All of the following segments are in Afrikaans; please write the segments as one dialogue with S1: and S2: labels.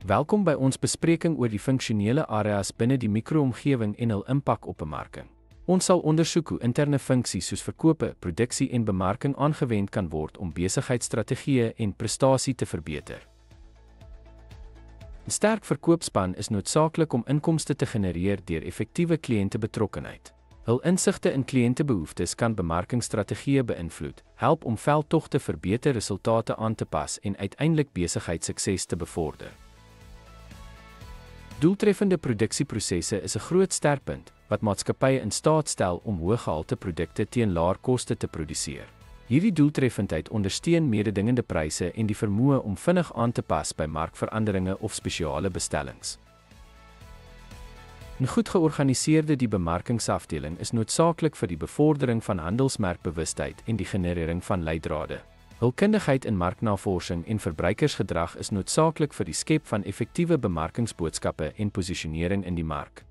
S1: Welkom by ons bespreking oor die funksionele areas binne die mikroomgewing en hul impak op bemarking. Ons sal ondersoek hoe interne funksies soos verkope, produksie en bemarking aangewend kan word om besigheidsstrategieë en prestasie te verbeter. 'n Sterk verkoopspan is noodsaaklik om inkomste te genereer deur effektiewe kliëntebetrokkenheid. Hul insigte in kliëntebehoeftes kan bemarkingsstrategieë beïnvloed, help om veldtogte vir beter resultate aan te pas en uiteindelik besigheidssukses te bevorder. Doeltreffende produksieprosesse is 'n groot sterkpunt wat maatskappye in staat stel om hoëgehalte produkte teen laer koste te produseer. Hierdie doeltreffendheid ondersteun mededingende pryse en die vermoë om vinnig aan te pas by markveranderinge of spesiale bestellings. 'n Goed georganiseerde bemarkingsafdeling is noodsaaklik vir die bevordering van handelsmerkbewustheid en die generering van leidrade. Hul kundigheid in marknavorsing en verbruikersgedrag is noodsaaklik vir die skep van effektiewe bemarkingsboodskappe en posisionering in die mark.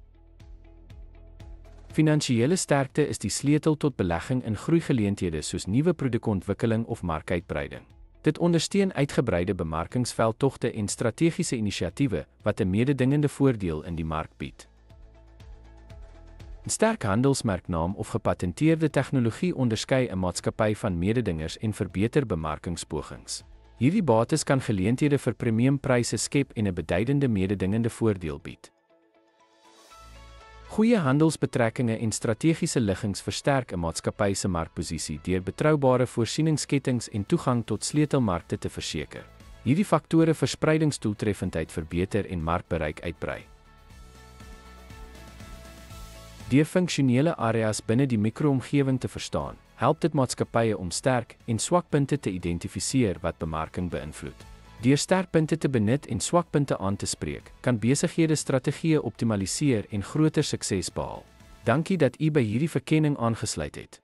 S1: Finansiële sterkte is die sleutel tot belegging in groeigeleenthede soos nuwe produkontwikkeling of markuitbreiding. Dit ondersteun uitgebreide bemarkingsveldtogte en strategiese inisiatiewe wat 'n mededingende voordeel in die mark bied. 'n Sterk handelsmerknaam of gepatenteerde tegnologie onderskei 'n maatskappy van mededingers en verbeter bemarkingspogings. Hierdie bates kan geleenthede vir premiumpryse skep en 'n beduidende mededingende voordeel bied. Goeie handelsbetrekkinge en strategiese liggings versterk 'n maatskappy se markposisie deur betroubare voorsieningskettings en toegang tot sleutelmarkte te verseker. Hierdie faktore verspreidingsdoeltreffendheid verbeter en markbereik uitbrei. Deur funksionele areas binne die mikroomgewing te verstaan, help dit maatskappye om sterk en swakpunte te identifiseer wat bemarking beïnvloed. Deur sterkpunte te benut en swakpunte aan te spreek, kan besighede strategieë optimaliseer en groter sukses behaal. Dankie dat u by hierdie verkenning aangesluit het.